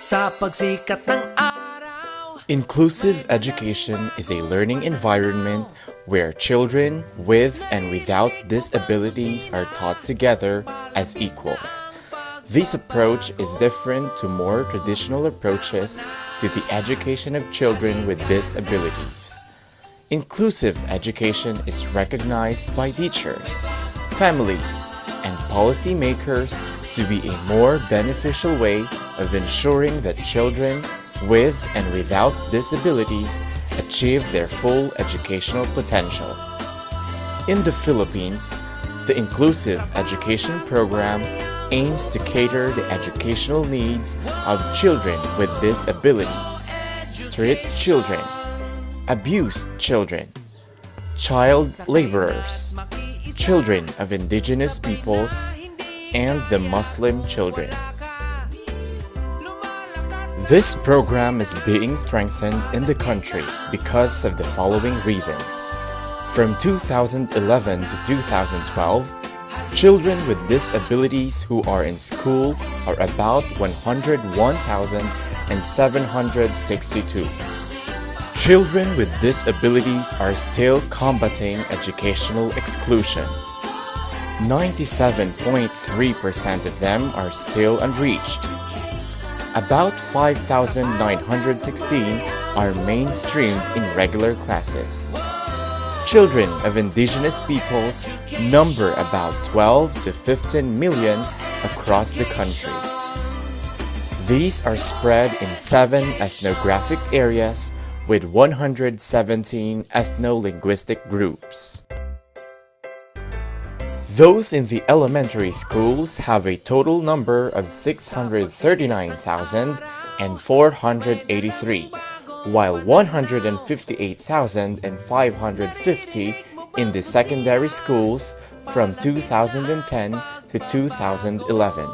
sa pagsikat ng araw. Inclusive education is a learning environment where children with and without disabilities are taught together as equals. This approach is different to more traditional approaches to the education of children with disabilities. Inclusive education is recognized by teachers, families, and policymakers to be a more beneficial way of ensuring that children with and without disabilities achieve their full educational potential. In the Philippines, the Inclusive Education Program aims to cater the educational needs of children with disabilities, street children, abused children, child laborers, children of indigenous peoples, and the Muslim children. This program is being strengthened in the country because of the following reasons. From 2011 to 2012, children with disabilities who are in school are about 101,762. Children with disabilities are still combating educational exclusion. 97.3% of them are still unreached. About 5,916 are mainstreamed in regular classes. Children of indigenous peoples number about 12 to 15 million across the country. These are spread in 7 ethnographic areas with 117 ethno-linguistic groups. Those in the elementary schools have a total number of 639,483, while 158,550 in the secondary schools from 2010 to 2011.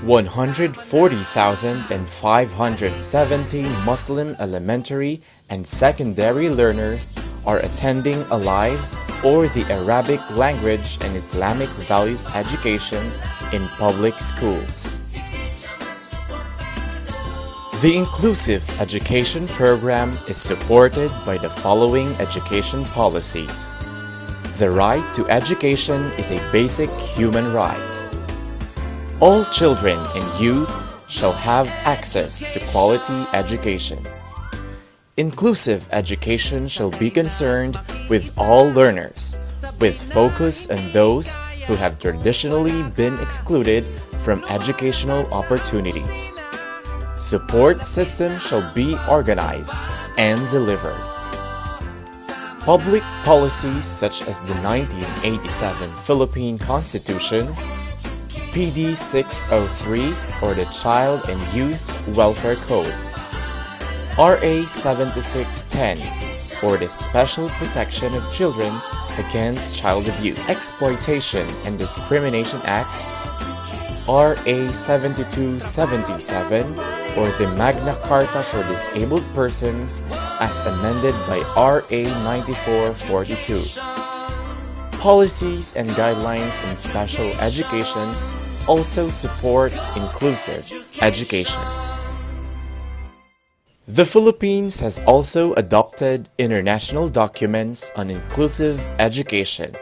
140,570 Muslim elementary and secondary learners are attending Alive or the Arabic language and Islamic values education in public schools. The Inclusive Education Program is supported by the following education policies. The right to education is a basic human right. All children and youth shall have access to quality education. Inclusive education shall be concerned with all learners, with focus on those who have traditionally been excluded from educational opportunities. Support system shall be organized and delivered. Public policies such as the 1987 Philippine Constitution, PD 603 or the Child and Youth Welfare Code, RA 7610 or the Special Protection of Children Against Child Abuse, Exploitation and Discrimination Act, RA 7277 or the Magna Carta for Disabled Persons as amended by RA 9442. Policies and guidelines in special education also support inclusive education. The Philippines has also adopted international documents on inclusive education,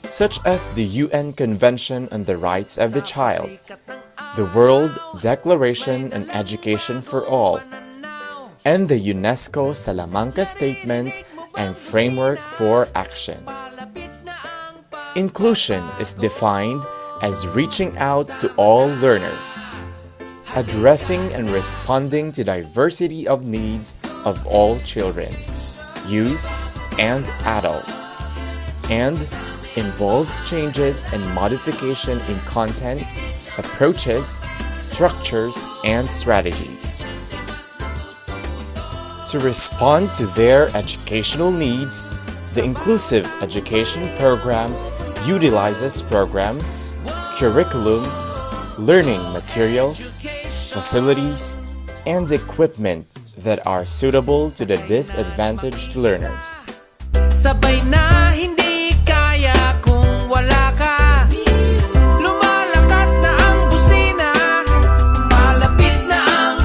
such as the UN Convention on the Rights of the Child, the World Declaration on Education for All, and the UNESCO Salamanca Statement and Framework for Action. Inclusion is defined as reaching out to all learners, addressing and responding to diversity of needs of all children, youth, and adults, and involves changes and modification in content, approaches, structures, and strategies. To respond to their educational needs, the Inclusive Education Program utilizes programs, curriculum, learning materials, facilities, and equipment that are suitable to the disadvantaged learners. Sabay na hindi kaya kung wala ka. Lumalakas na ang busina, palapit na ang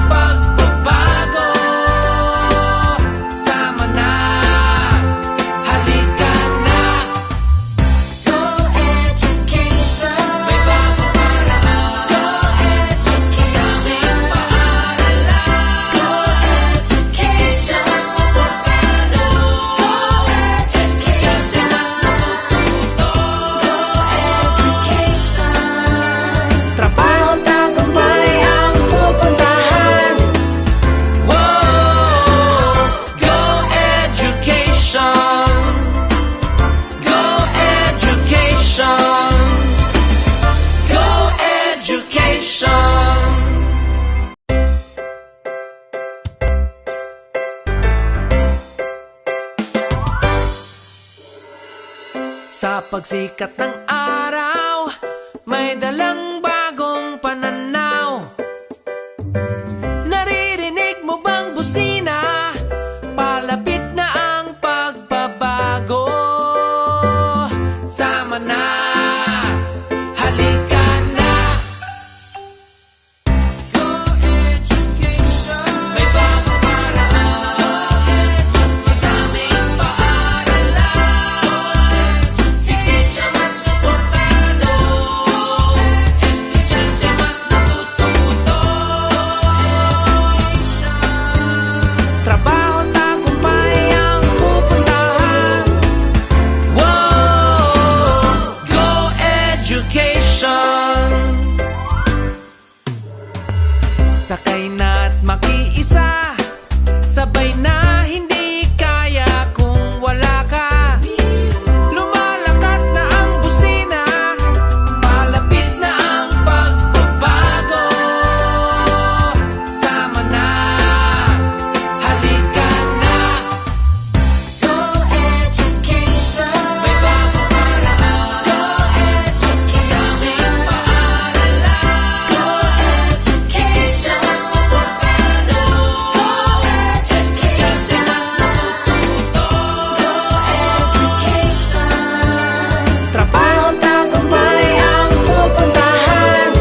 Sa pagsikat ng araw, may dalang bagong pananaw. Naririnig mo bang busina? Palapit na ang pagbabago. Sama na, halika na. Go Education. May bagong paraan, mas madaming paaralan. Si teacher mas suportado, estudyante mas natututo. Trabaho tagumpay ang pupuntahan. Wow! Go Education. Sakay na't makiisa, sabay na hindi kaya kung wala ka. Lumalakas na ang busina, palapit na ang pagbabago. Sama na, halika na. Go Education. May bagong paraan, Go Education. Paaralan, Go Education. Mas suportado, Go Education. Mas natututo, Go Education. Trabaho tagumpay ang pupuntahan.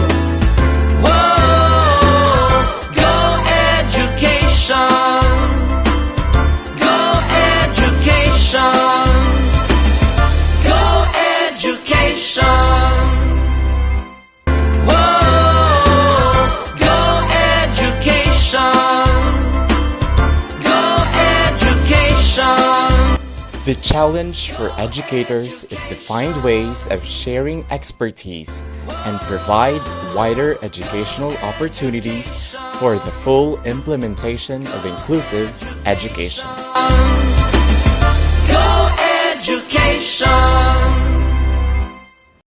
Wow! Go Education. Go Education. Go Education. Wow! Go Education. Go Education. The challenge for educators is to find ways of sharing expertise and provide wider educational opportunities for the full implementation of inclusive education.